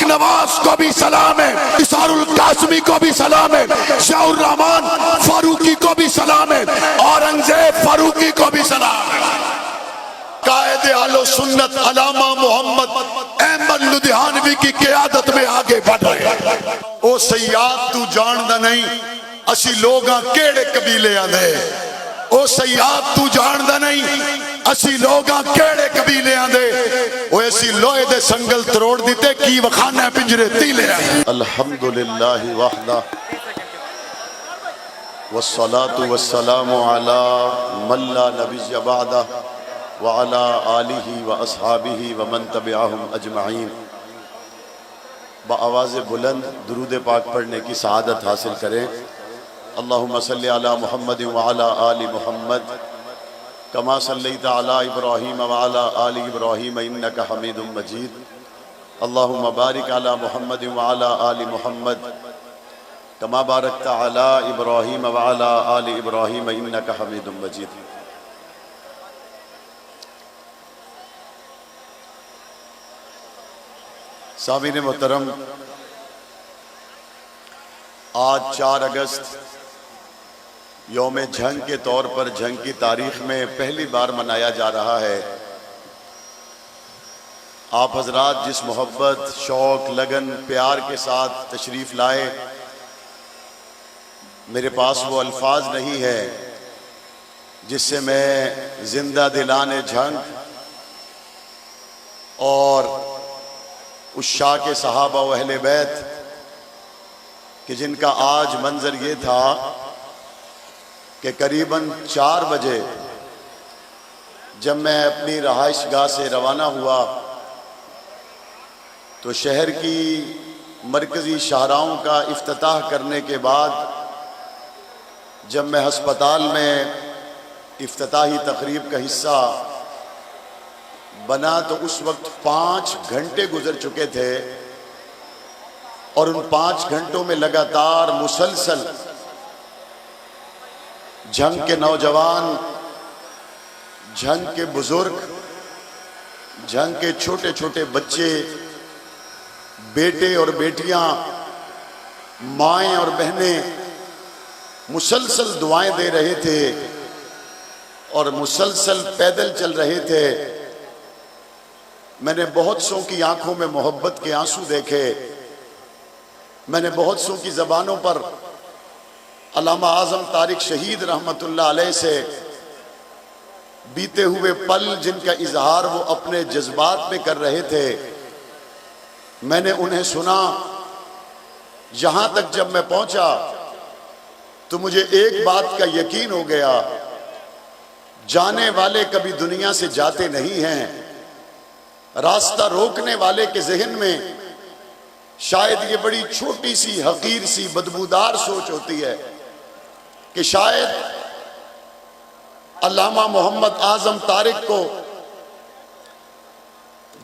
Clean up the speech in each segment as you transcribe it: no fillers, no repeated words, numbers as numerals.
نواز کو بھی سلام ہے، نثار القاسمی کو بھی سلام ہے، شاہ الرحمان فاروقی کو بھی سلام ہے، اورنگزیب فاروقی کو بھی سلام ہے۔ قائد اہل سنت علامہ محمد احمد لدھیانوی کی قیادت میں آگے بڑھ رہے ہیں۔ او سیاد تو جاندہ نہیں اسی لوگاں کیڑے قبیلے آندے، او سیاد تو جاندہ نہیں اسی لوگاں کیڑے قبیلے آندے، وہ ایسی لوہے دے سنگل تروڑ دیتے کی وخانہ پنجرے تیلے آندے۔ الحمدللہ وحدہ والصلاة والسلام علی من لا نبی بعدہ وعلی آلہ واصحابہ ومن تبعہم اجمعین۔ بآواز بلند درود پاک پڑھنے کی سعادت حاصل کریں۔ اللہم صلی علی محمد وعلی آل محمد کما صلیت علی ابراہیم وعلی آل ابراہیم انکا حمید مجید۔ اللہم بارک علی محمد وعلی آل محمد کما بارکت علی ابراہیم وعلی آل ابراہیم انکا حمید مجید۔ سامعین محترم، آج 4 اگست یوم جنگ کے طور پر جنگ کی تاریخ میں پہلی بار منایا جا رہا ہے۔ آپ حضرات جس محبت، شوق، لگن، پیار کے ساتھ تشریف لائے، میرے پاس وہ الفاظ نہیں ہے جس سے میں زندہ دلان جنگ اور عشاق صحابہ و اہل بیت کہ جن کا آج منظر یہ تھا کہ قریباً 4 بجے جب میں اپنی رہائش گاہ سے روانہ ہوا تو شہر کی مرکزی شاہراہوں کا افتتاح کرنے کے بعد جب میں ہسپتال میں افتتاحی تقریب کا حصہ بنا تو اس وقت 5 گھنٹے گزر چکے تھے، اور ان 5 گھنٹوں میں لگاتار مسلسل جنگ کے نوجوان، جنگ کے بزرگ، جنگ کے چھوٹے چھوٹے بچے، بیٹے اور بیٹیاں، مائیں اور بہنیں مسلسل دعائیں دے رہے تھے اور مسلسل پیدل چل رہے تھے۔ میں نے بہت سو کی آنکھوں میں محبت کے آنسو دیکھے، میں نے بہت سو کی زبانوں پر علامہ اعظم طارق شہید رحمت اللہ علیہ سے بیتے ہوئے پل جن کا اظہار وہ اپنے جذبات میں کر رہے تھے، میں نے انہیں سنا۔ یہاں تک جب میں پہنچا تو مجھے ایک بات کا یقین ہو گیا، جانے والے کبھی دنیا سے جاتے نہیں ہیں۔ راستہ روکنے والے کے ذہن میں شاید یہ بڑی چھوٹی سی، حقیر سی، بدبودار سوچ ہوتی ہے کہ شاید علامہ محمد اعظم طارق کو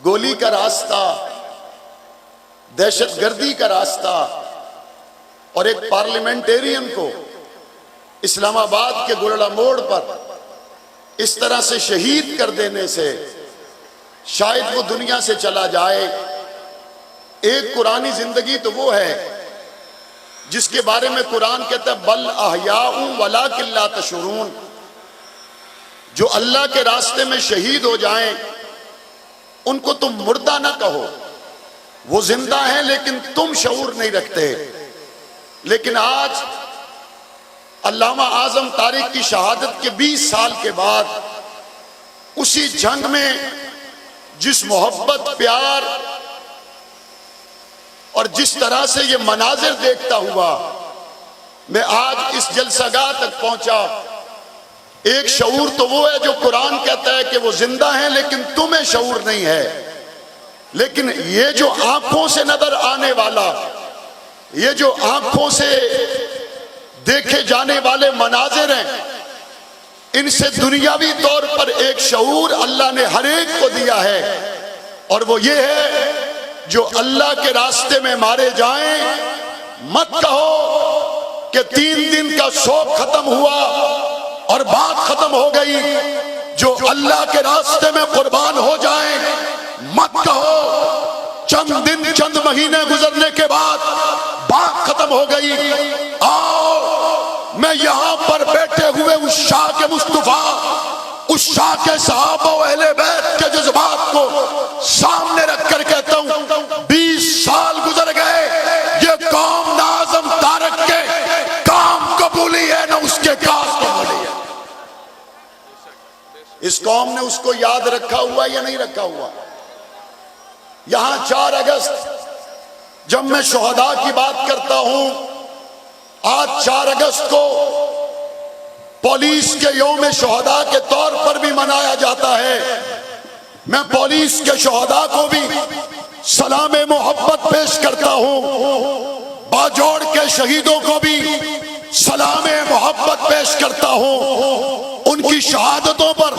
گولی کا راستہ، دہشت گردی کا راستہ، اور ایک پارلیمنٹیرین کو اسلام آباد کے گرڑا موڑ پر اس طرح سے شہید کر دینے سے شاید وہ دنیا سے چلا جائے۔ ایک قرآنی زندگی تو وہ ہے جس کے بارے میں قرآن کہتا ہے بل احیاء ولکن لا تشعرون، جو اللہ کے راستے میں شہید ہو جائیں ان کو تم مردہ نہ کہو، وہ زندہ ہیں لیکن تم شعور نہیں رکھتے۔ لیکن آج علامہ اعظم طارق کی شہادت کے 20 سال کے بعد اسی جنگ میں جس محبت، پیار اور جس طرح سے یہ مناظر دیکھتا ہوا میں آج اس جلسہ گاہ تک پہنچا، ایک شعور تو وہ ہے جو قرآن کہتا ہے کہ وہ زندہ ہیں لیکن تمہیں شعور نہیں ہے۔ لیکن یہ جو آنکھوں سے نظر آنے والا، یہ جو آنکھوں سے دیکھے جانے والے مناظر ہیں، ان سے دنیاوی طور پر ایک شعور اللہ نے ہر ایک کو دیا ہے، اور وہ یہ ہے جو اللہ کے راستے میں مارے جائیں مت کہو کہ 3 دن کا شوق ختم ہوا اور بات ختم ہو گئی، جو اللہ کے راستے میں قربان ہو جائیں مت کہو چند دن چند مہینے گزرنے کے بعد بات ختم ہو گئی. آؤ میں یہاں پر بیٹھے ہوئے اس شاہ کے مصطفیٰ، اس شاہ کے صحابہ و اہل بیت کے جذبات کو سامنے رکھ کر کہتا ہوں 20 سال گزر گئے، یہ قوم نہ اعظم تارک کے کام قبولی ہے نہ اس کے کاز قبولی ہے. اس قوم نے اس کو یاد رکھا ہوا یا نہیں رکھا ہوا؟ یہاں 4 اگست جب میں شہداء کی بات کرتا ہوں، آج 4 اگست کو پولیس کے یوم شہداء کے طور پر بھی منایا جاتا ہے. میں پولیس کے شہداء کو بھی سلام محبت پیش کرتا ہوں، باجوڑ کے شہیدوں کو بھی سلام محبت پیش کرتا ہوں، ان کی شہادتوں پر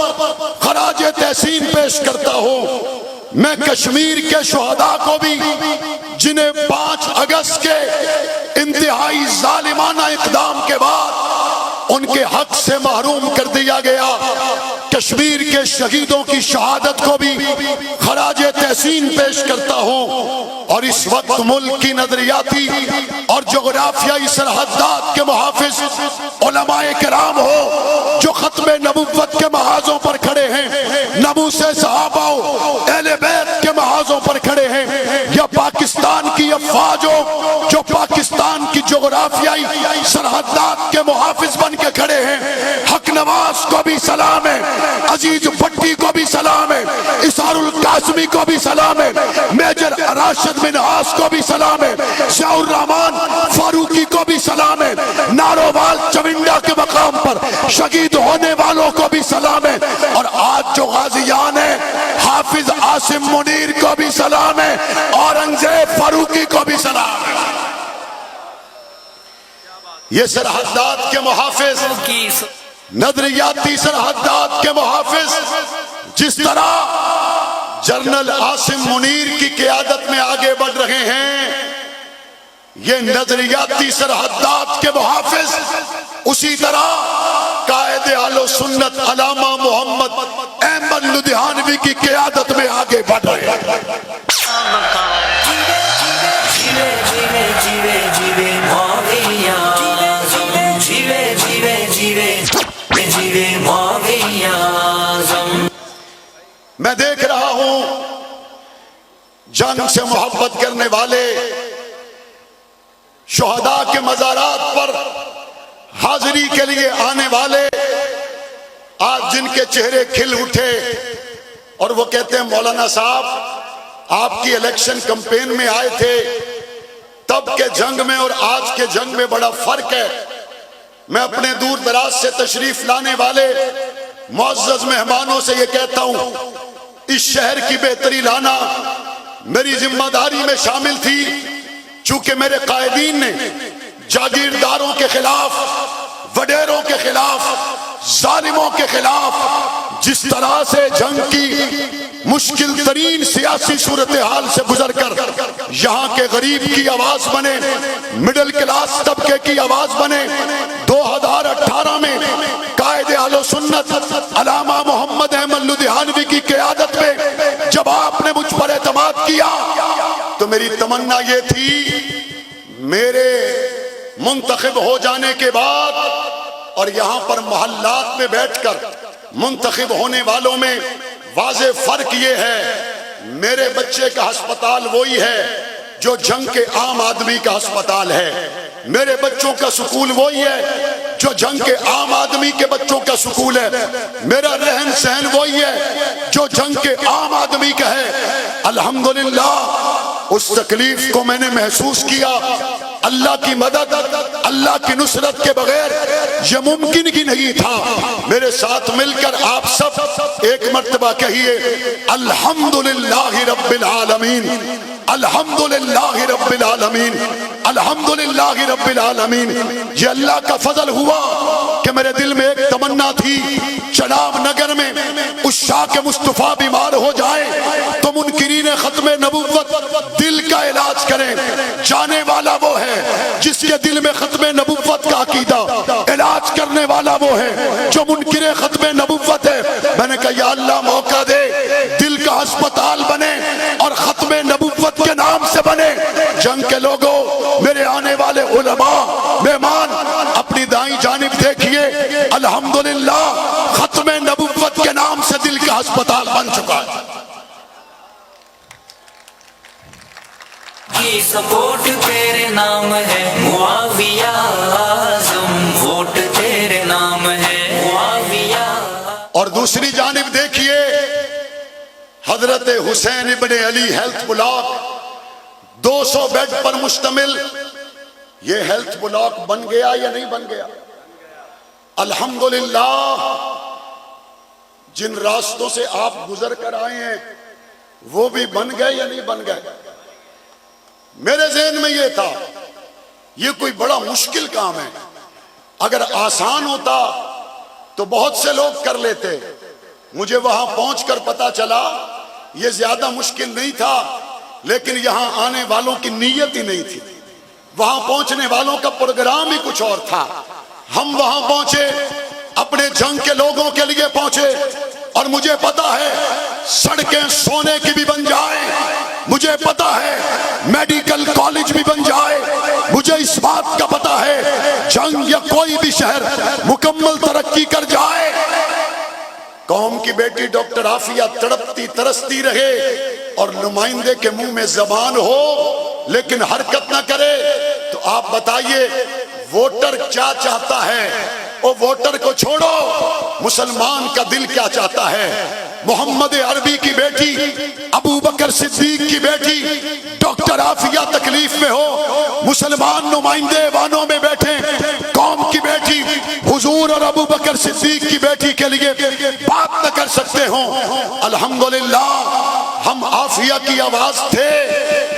خراج تحسین پیش کرتا ہوں. میں کشمیر کے شہداء کو بھی جنہیں 5 اگست کے انتہائی ظالمانہ اقدام کے بعد ان کے حق سے محروم کر دیا گیا، کشمیر کے شہیدوں کی شہادت کو بھی خراج تحسین پیش کرتا ہوں. اور اس وقت ملک کی نظریاتی اور جغرافیائی سرحدات کے محافظ علماء کرام ہو جو ختم نبوت کے محاذوں پر کھڑے ہیں، ناموس صحابہ اہل بیت کے محاذوں پر کھڑے ہیں، یا پاکستان کی افواج ہو جو پاکستان کی جغرافیائی سرحدات کے محافظ بن کے کھڑے ہیں، حق نواز کو بھی سلام ہے، عزیز بھٹی کو بھی سلام ہے، اسار القاسمی کو بھی سلام ہے، میجر راشد منہاس کو بھی سلام ہے، شاہ الرحمان فاروقی کو بھی سلام ہے، نارووال چونڈا کے مقام پر شہید ہونے والوں کو بھی سلام ہے، اور آج جو غازیان ہیں حافظ عاصم منیر کو بھی سلام ہے، اورنگزیب فاروقی کو بھی سلام ہے. یہ سرحدات کے محافظ، نظریاتی سرحدات کے محافظ جس طرح جنرل عاصم منیر کی قیادت میں آگے بڑھ رہے ہیں، یہ نظریاتی سرحدات کے محافظ اسی طرح قائد اہل سنت علامہ محمد احمد لدھیانوی کی قیادت میں آگے بڑھ رہے ہیں. میں دیکھ رہا ہوں جنگ سے محبت کرنے والے شہداء کے مزارات پر حاضری کے لیے آنے والے آج جن کے چہرے کھل اٹھے اور وہ کہتے ہیں مولانا صاحب آپ کی الیکشن کمپین میں آئے تھے، تب کے جنگ میں اور آج کے جنگ میں بڑا فرق ہے. میں اپنے دور دراز سے تشریف لانے والے معزز مہمانوں سے یہ کہتا ہوں، اس شہر کی بہتری لانا میری ذمہ داری میں شامل تھی، چونکہ میرے قائدین نے جاگیرداروں کے خلاف، وڈیروں کے خلاف، ظالموں کے خلاف جس طرح سے جنگ کی مشکل ترین سیاسی صورتحال سے گزر کر یہاں کے غریب کی آواز بنے، مڈل کلاس طبقے کی آواز بنے، 2018 میں قائد اہل سنت علامہ محمد احمد لدھیانوی کی قیادت میں جب آپ نے مجھ پر اعتماد کیا تو میری تمنا یہ تھی میرے منتخب ہو جانے کے بعد، اور یہاں پر محلات میں بیٹھ کر منتخب ہونے والوں میں واضح فرق یہ ہے، میرے بچے کا ہسپتال وہی ہے جو جنگ کے عام آدمی کا ہسپتال ہے، میرے بچوں کا سکول وہی ہے جو جنگ کے عام آدمی کے بچوں کا سکول ہے، میرا رہن سہن وہی ہے جو جنگ کے عام آدمی کا ہے. الحمدللہ اس تکلیف کو میں نے محسوس کیا. اللہ کی مدد، اللہ کی نصرت کے بغیر یہ ممکن ہی نہیں تھا. میرے ساتھ مل کر آپ سب ایک مرتبہ کہیے الحمدللہ رب العالمین، الحمدللہ رب العالمین، الحمدللہ رب العالمین. یہ اللہ کا فضل ہوا کہ میرے دل میں ایک تمنا تھی چناب نگر میں اس شاہ کے مصطفیٰ بیمار ہو جائے تو منکرین ختم نبوت دل کا علاج کریں. جانے والا وہ ہے جس کے دل میں ختم نبوت کا عقیدہ، علاج کرنے والا وہ ہے جو منکر ختم نبوت ہے. میں نے کہا یا اللہ موقع دے، دل کا ہسپتال بنے اور ختم نبوت کے جنگ کے لوگوں، میرے آنے والے علماء، مہمان، اپنی دائیں جانب دیکھیے، الحمدللہ ختم نبوت کے نام سے دل کا ہسپتال بن چکا ہے۔ کی سپورٹ تیرے نام ہے معاویہ اعظم، ووٹ تیرے نام ہے معاویہ۔ اور دوسری جانب دیکھیے، حضرت حسین ابن علی ہیلتھ بلاک 200 بیڈ پر مشتمل، یہ ہیلتھ بلاک بن گیا یا نہیں بن گیا؟ الحمدللہ جن راستوں سے آپ گزر کر آئے ہیں وہ بھی بن گئے یا نہیں بن گئے؟ میرے ذہن میں یہ تھا یہ کوئی بڑا مشکل کام ہے، اگر آسان ہوتا تو بہت سے لوگ کر لیتے۔ مجھے وہاں پہنچ کر پتا چلا یہ زیادہ مشکل نہیں تھا، لیکن یہاں آنے والوں کی نیت ہی نہیں تھی، وہاں پہنچنے والوں کا پروگرام ہی کچھ اور تھا۔ ہم وہاں پہنچے، اپنے جنگ کے لوگوں کے لیے پہنچے، اور مجھے پتا ہے سڑکیں سونے کی بھی بن جائیں، مجھے پتا ہے میڈیکل کالج بھی بن جائے، مجھے اس بات کا پتا ہے جنگ یا کوئی بھی شہر مکمل ترقی کر جائے، قوم کی بیٹی ڈاکٹر عافیہ تڑپتی ترستی رہے اور نمائندے کے منہ میں زبان ہو لیکن حرکت نہ کرے، تو آپ بتائیے ووٹر کیا چاہتا ہے؟ وہ ووٹر کو چھوڑو، مسلمان کا دل کیا چاہتا ہے؟ محمد عربی کی بیٹی، ابو بکر صدیق کی بیٹی ڈاکٹر عافیہ تکلیف میں ہو، مسلمان نمائندے وانوں میں بیٹھے، قوم کی بیٹی حضور اور ابو بکر صدیق کی بیٹی کے لیے بات نہ کر سکتے ہوں۔ الحمدللہ ہم عافیہ کی آواز تھے،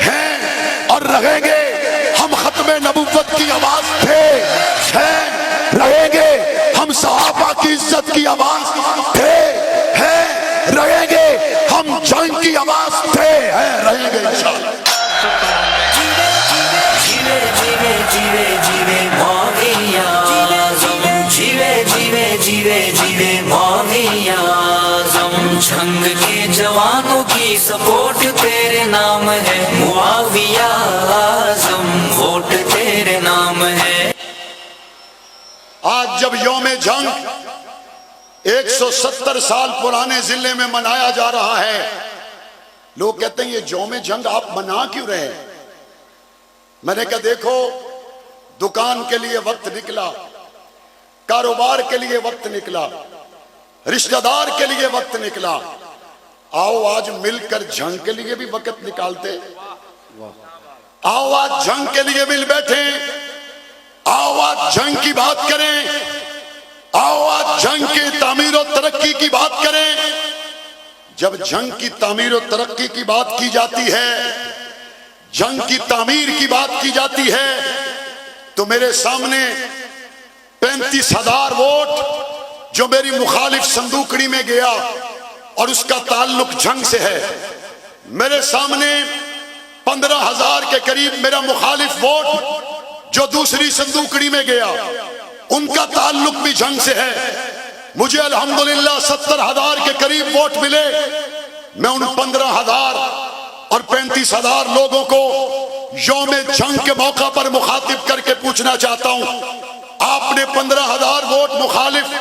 ہیں اور رہیں گے، ہم ختم نبوت کی آواز تھے، ہیں، رہیں گے، ہم صحابہ کی عزت کی آواز تھے، ہیں، رہیں گے، ہم جنگ کی آواز تھے، ہیں، رہیں گے انشاءاللہ۔ جیوے جیوے جیوے جیوے معاویہ اعظم، جیوے جیوے جیوے جیوے معاویہ اعظم، جنگ کے جوانوں کی سپورٹ تیرے نام ہے معاویہ اعظم، ووٹ تیرے نام ہے۔ آج جب یوم جنگ 170 سال پرانے ضلع میں منایا جا رہا ہے، لوگ کہتے ہیں یہ یوم جنگ آپ منا کیوں رہے ہیں؟ میں نے کہا دیکھو، دکان کے لیے وقت نکلا، کاروبار کے لیے وقت نکلا، رشتہ دار کے لیے وقت نکلا، آؤ آج مل کر جنگ کے لیے بھی وقت نکالتے، آؤ آج جنگ کے لیے مل بیٹھیں، آؤ آج جنگ کی بات کریں، آؤ آج جنگ کی تعمیر و ترقی کی بات کریں۔ جب جنگ کی تعمیر و ترقی کی بات کی جاتی ہے، جنگ کی تعمیر کی بات کی جاتی ہے، تو میرے سامنے 35,000 ووٹ جو میری مخالف صندوقڑی میں گیا اور اس کا تعلق جنگ سے ہے، میرے سامنے 15,000 کے قریب میرا مخالف ووٹ جو دوسری صندوقڑی میں گیا، ان کا تعلق بھی جنگ سے ہے۔ مجھے الحمدللہ 70,000 کے قریب ووٹ ملے۔ میں ان 15,000 اور 35,000 لوگوں کو یوم جنگ کے موقع پر مخاطب کر کے پوچھنا چاہتا ہوں، آپ نے 15,000 ووٹ مخالف،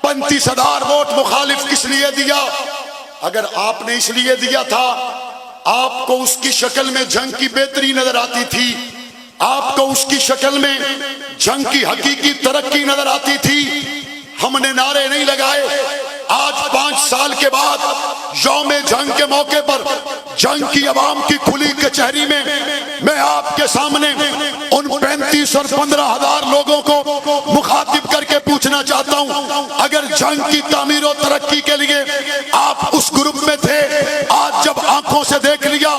35,000 ووٹ مخالف کس لیے دیا؟ اگر آپ نے اس لیے دیا تھا، آپ کو اس کی شکل میں جنگ کی بہتری نظر آتی تھی، آپ کو اس کی شکل میں جنگ کی حقیقی ترقی نظر آتی تھی، ہم نے نعرے نہیں لگائے۔ آج 5 سال کے بعد یوم جنگ کے موقع پر جنگ کی عوام کی کھلی کچہری میں میں آپ کے سامنے ان 35 اور 15,000 لوگوں کو مخاطب کر کے پوچھنا چاہتا ہوں، اگر جنگ کی تعمیر و ترقی کے لیے آپ اس گروپ میں تھے، آج جب آنکھوں سے دیکھ لیا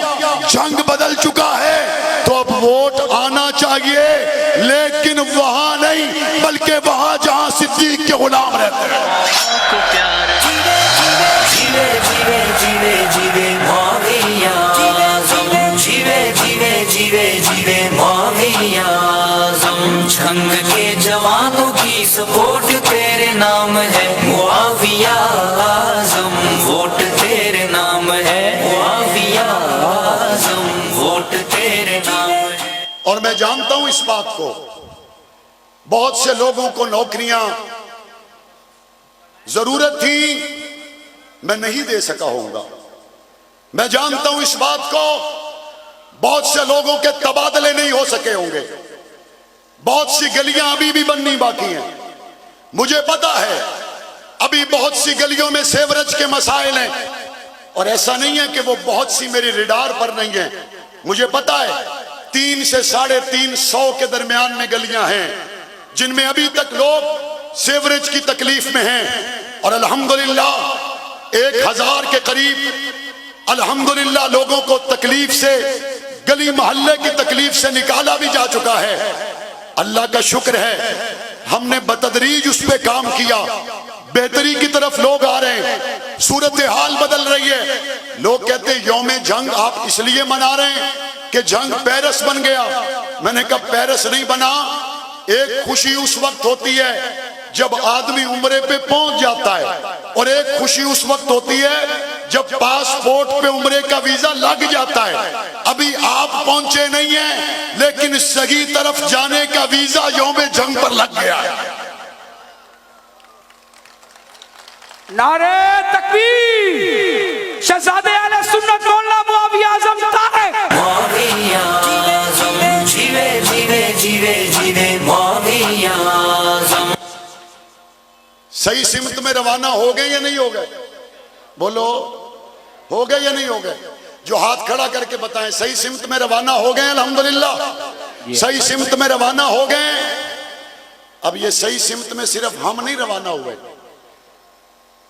جنگ بدل چکا ہے، تو اب ووٹ آنا چاہیے، لیکن وہاں نہیں بلکہ وہاں جہاں صدیق کے غلام رہتے ہیں۔ جیوے جیوے جیوے جیوے معاویہ اعظم، جیوے جیوے جیوے جیوے معاویہ اعظم، جنگ کے جوانوں کی سپورٹ تیرے نام ہے معاویہ اعظم، ووٹ تیرے نام ہے معاویہ اعظم، ووٹ تیرے نام اور میں جانتا ہوں اس بات کو، بہت سے لوگوں کو نوکریاں ضرورت تھی، میں نہیں دے سکا ہوں گا۔ میں جانتا ہوں اس بات کو، بہت سے لوگوں کے تبادلے نہیں ہو سکے ہوں گے، بہت سی گلیاں ابھی بھی بننی باقی ہیں۔ مجھے پتا ہے ابھی بہت سی گلیوں میں سیوریج کے مسائل ہیں، اور ایسا نہیں ہے کہ وہ بہت سی میری ریڈار پر نہیں ہیں۔ مجھے پتا ہے 300 سے 350 کے درمیان میں گلیاں ہیں جن میں ابھی تک لوگ سیوریج کی تکلیف میں ہیں، اور الحمدللہ 1000 کے قریب الحمدللہ لوگوں کو تکلیف سے، گلی محلے کی تکلیف سے نکالا بھی جا چکا ہے۔ اللہ کا شکر ہے ہم نے بتدریج اس پہ کام کیا، بہتری کی طرف لوگ آ رہے ہیں، صورتحال بدل رہی ہے۔ لوگ کہتے ہیں یوم جنگ آپ اس لیے منا رہے ہیں کہ جنگ پیرس بن گیا۔ میں نے کہا پیرس نہیں بنا، ایک خوشی اس وقت ہوتی ہے جب آدمی عمرے پہ پہنچ جاتا ہے، اور ایک خوشی اس وقت ہوتی ہے جب پاسپورٹ پہ عمرے کا ویزا لگ جاتا ہے۔ ابھی آپ پہنچے نہیں ہیں لیکن صحیح طرف جانے کا ویزا یوم جنگ پر لگ گیا ہے۔ نعرہ تکبیر، شہزادے اہل سنت مولانا معاویہ اعظم طارق۔ معاویہ اعظم جیوے جیوے جیوے جیوے معاویہ اعظم۔ صحیح سمت میں روانہ ہو گئے یا نہیں ہو گئے؟ بولو، ہو گئے یا نہیں ہو گئے؟ جو ہاتھ کھڑا کر کے بتائیں صحیح سمت میں روانہ ہو گئے؟ الحمدللہ صحیح سمت میں روانہ ہو گئے۔ اب یہ صحیح سمت میں صرف ہم نہیں روانہ ہوئے،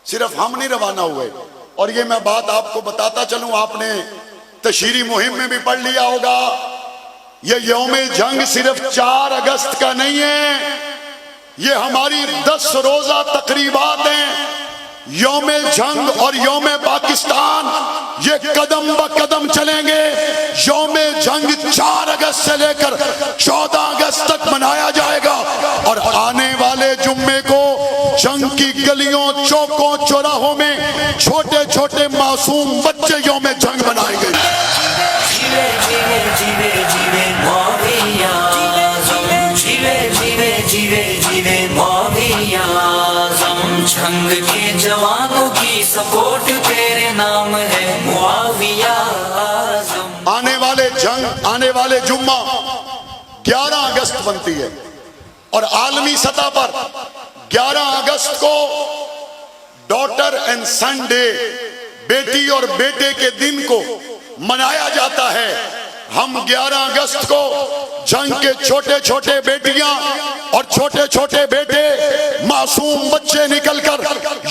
صرف ہم نہیں روانہ ہوئے، اور یہ میں بات آپ کو بتاتا چلوں، آپ نے تشہیری مہم میں بھی پڑھ لیا ہوگا، یہ یوم جنگ صرف 4 اگست کا نہیں ہے، یہ ہماری 10 روزہ تقریبات ہیں۔ یوم جنگ اور یوم پاکستان یہ قدم با قدم چلیں گے۔ یوم جنگ 4 اگست سے لے کر 14 اگست تک منایا جائے گا، اور آنے والے جمعے کو جنگ کی گلیوں، چوکوں، چوراہوں میں چھوٹے چھوٹے معصوم بچے یوم جنگ منائیں گے۔ جیوے جیوے جیوے جیوے معاویہ اعظم، جیوے جیوے جیوے جیوے معاویہ اعظم۔ جنگ کے جوانوں کی سپورٹ تیرے نام ہے معاویہ اعظم۔ آنے والے جنگ، آنے والے جمعہ 11 اگست بنتی ہے، اور عالمی سطح پر 11 اگست کو ڈاٹر اینڈ سن ڈے، بیٹی اور بیٹے کے دن کو منایا جاتا ہے۔ ہم 11 اگست کو جنگ کے چھوٹے چھوٹے بیٹیاں اور چھوٹے چھوٹے بیٹے، معصوم بچے نکل کر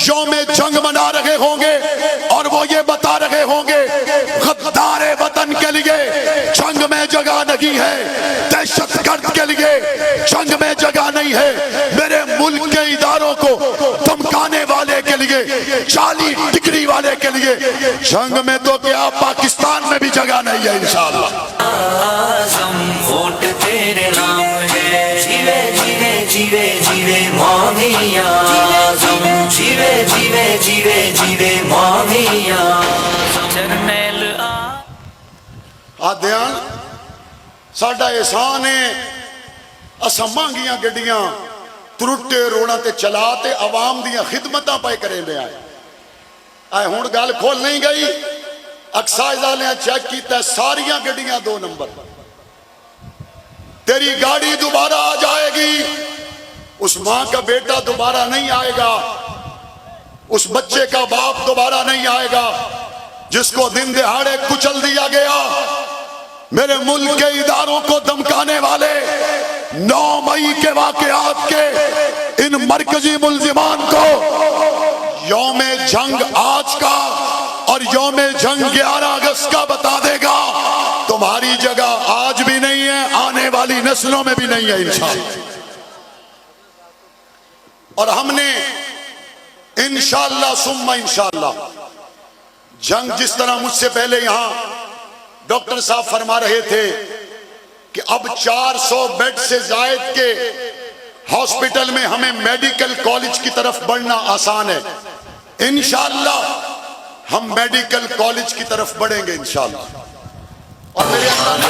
یوم جنگ منا رہے ہوں گے، اور وہ یہ بتا رہے ہوں گے غدار وطن کے لیے جنگ میں جگہ نہیں ہے، دہشت گرد کے لیے جنگ میں جگہ نہیں ہے، میرے ملک کے اداروں کو دھمکانے والے کے لیے، 40 ڈگری والے کے لیے جنگ میں تو کیا پاکستان میں بھی جگہ نہیں ہے انشاءاللہ۔ اعظم ووٹ تیرے نام ہے، جیوے جیوے جیوے جیوے معاویہ اعظم، جیوے جیوے جیوے جیوے معاویہ اعظم۔ جرنیل آدھیان ساڈا احسان ہے، اساں مہنگیاں گڈیاں ترٹے روڑاں تے چلا تے عوام دیاں خدمتاں پائے کریں دے آئے ہون گل کھول نہیں گئی۔ اکسائز والے چیک کیتا ہے ساریاں گڈیاں 2 نمبر، تیری گاڑی دوبارہ آ جائے گی، اس ماں کا بیٹا دوبارہ نہیں آئے گا، اس بچے کا باپ دوبارہ نہیں آئے گا جس کو دن دہاڑے کچل دیا گیا۔ میرے ملک کے اداروں کو دھمکانے والے 9 مئی کے واقعات کے ان مرکزی ملزمان کو یوم جنگ آج کا اور یوم جنگ 11 اگست کا بتا دے گا تمہاری جگہ آج بھی نہیں ہے، آنے والی نسلوں میں بھی نہیں ہے انشاءاللہ۔ اور ہم نے انشاءاللہ ثم انشاءاللہ جنگ، جس طرح مجھ سے پہلے یہاں ڈاکٹر صاحب فرما رہے تھے کہ اب 400 بیڈ سے زائد کے ہاسپٹل میں ہمیں میڈیکل کالج کی طرف بڑھنا آسان ہے، انشاءاللہ ہم میڈیکل کالج کی طرف بڑھیں گے انشاءاللہ۔ اور میرے اللہ نے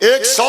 100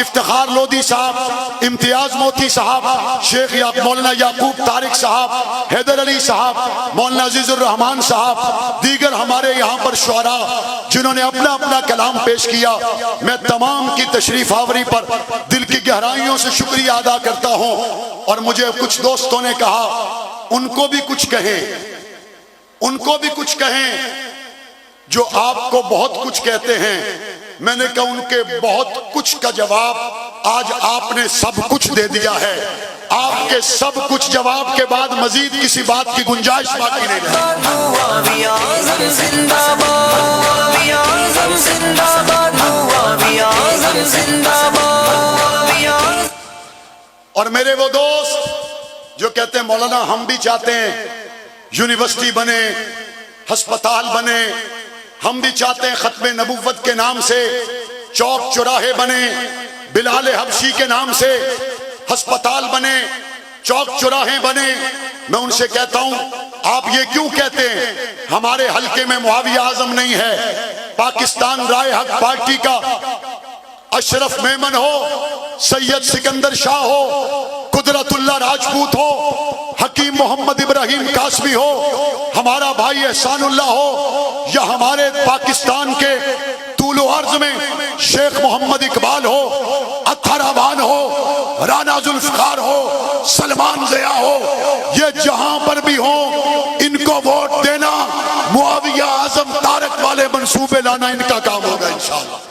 افتخار لودھی صاحب، امتیاز موتی صاحب، شیخ مولانا یعقوب طارق صاحب، حیدر علی صاحب، مولانا عزیز الرحمان صاحب، دیگر ہمارے یہاں پر شعراء جنہوں نے اپنا اپنا کلام پیش کیا، میں تمام کی تشریف آوری پر دل کی گہرائیوں سے شکریہ ادا کرتا ہوں۔ اور مجھے کچھ دوستوں نے کہا ان کو بھی کچھ کہیں، ان کو بھی کچھ کہیں جو آپ کو بہت کچھ کہتے ہیں۔ میں نے کہا ان کے بہت کچھ کا جواب آج آپ نے سب کچھ دے دیا ہے۔ آپ کے سب کچھ جواب کے بعد مزید کسی بات کی گنجائش باقی نہیں رہی۔ اور میرے وہ دوست جو کہتے ہیں مولانا ہم بھی چاہتے ہیں یونیورسٹی بنے، ہسپتال بنے، ہم بھی چاہتے ہیں ختم نبوت کے نام سے چوک چوراہے بنے، بلال حبشی کے نام سے ہسپتال بنے، چوک چوراہے بنے۔ میں ان سے کہتا ہوں آپ یہ کیوں کہتے ہیں؟ ہمارے حلقے میں معاویہ اعظم نہیں ہے، پاکستان رائے حق پارٹی کا اشرف میمن ہو، سید سکندر شاہ ہو، قدرت اللہ راجپوت ہو، حکیم محمد ابراہیم قاسمی ہو، ہمارا بھائی احسان اللہ ہو، یا ہمارے پاکستان کے طول و عرض میں شیخ محمد اقبال ہو، اطہر ابان ہو، رانا ذوالفقار ہو، سلمان ضیاء ہو، یہ جہاں پر بھی ہوں ان کو ووٹ دینا، معاویہ اعظم طارق والے منصوبے لانا ان کا کام ہوگا انشاءاللہ۔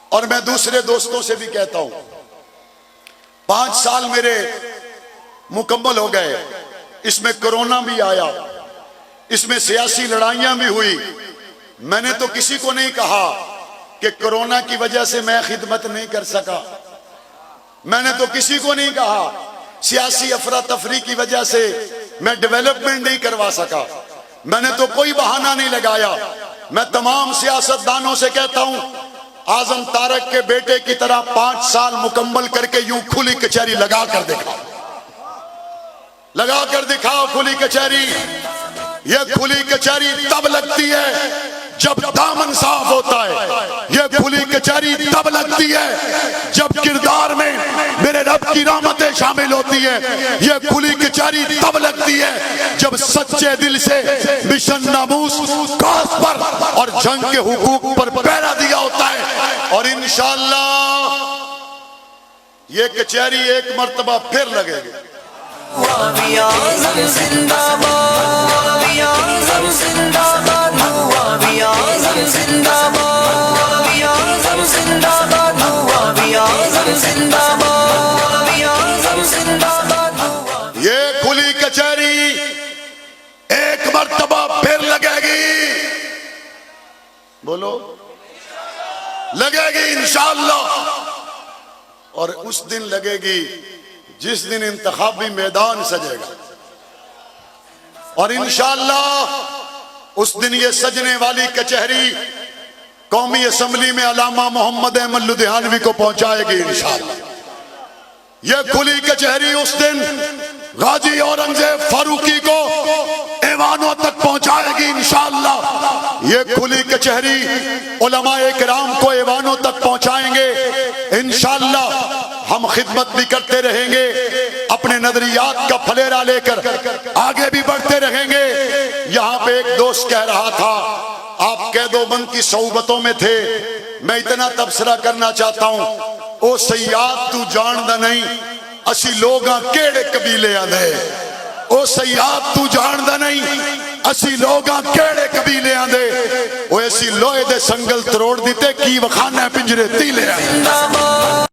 اور میں دوسرے دوستوں سے بھی کہتا ہوں 5 سال میرے مکمل ہو گئے، اس میں کرونا بھی آیا، اس میں سیاسی لڑائیاں بھی ہوئی۔ میں نے تو کسی کو نہیں کہا کہ کرونا کی وجہ سے میں خدمت نہیں کر سکا، میں نے تو کسی کو نہیں کہا سیاسی افراتفری کی وجہ سے میں ڈیولپمنٹ نہیں کروا سکا، میں نے تو کوئی بہانہ نہیں لگایا۔ میں تمام سیاستدانوں سے کہتا ہوں اعظم طارق کے بیٹے کی طرح 5 سال مکمل کر کے یوں کھلی کچہری لگا کر دکھاؤ، لگا کر دکھاؤ کھلی کچہری۔ یہ کھلی کچہری تب لگتی ہے جب دامن صاف ہوتا ہے، یہ کھلی کچہری تب لگتی ہے جب کردار میں میرے رب کی رحمتیں شامل ہوتی ہے، یہ کھلی کچہری تب لگتی ہے جب سچے دل سے مشن ناموس کاس پر اور جنگ کے حقوق پر پہرا دیا ہوتا ہے۔ اور انشاءاللہ یہ کچہری ایک مرتبہ پھر لگے گی۔ معاویہ اعظم زندہ باد، معاویہ اعظم زندہ باد، معاویہ اعظم زندہ باد، معاویہ اعظم زندہ باد، معاویہ اعظم زندہ باد، معاویہ اعظم زندہ باد۔ یہ کھلی کچہری ایک مرتبہ پھر لگے گی، بولو لگے گی انشاءاللہ۔ اور اس دن لگے گی جس دن انتخابی میدان سجے گا، اور انشاءاللہ اس دن یہ سجنے والی کچہری قومی اسمبلی میں علامہ محمد احمد لدھیانوی کو پہنچائے گی انشاءاللہ۔ یہ کھلی کچہری اس دن غازی اورنگزیب فاروقی کو ایوانوں تک پہنچائے گی انشاءاللہ۔ یہ کھلی کچہری علماء کرام کو ایوانوں تک پہنچائیں گے انشاءاللہ۔ ہم خدمت بھی کرتے رہیں گے، اپنے نظریات کا پھلیرا لے کر آگے بھی بڑھتے رہیں گے۔ یہاں پہ ایک دوست کہہ رہا تھا آپ قید و بند کی صحبتوں میں تھے، میں اتنا تبصرہ کرنا چاہتا ہوں، او سیاد تو جاندہ نہیں اسی لوگاں کیڑے قبیلے آدھے، او سیاد تو جاندہ نہیں اسی لوگاں کیڑے قبیلے آدھے، وہ ایسی لوہے دے سنگل تروڑ دیتے کی وخانے پنجرے تیلے آدھے۔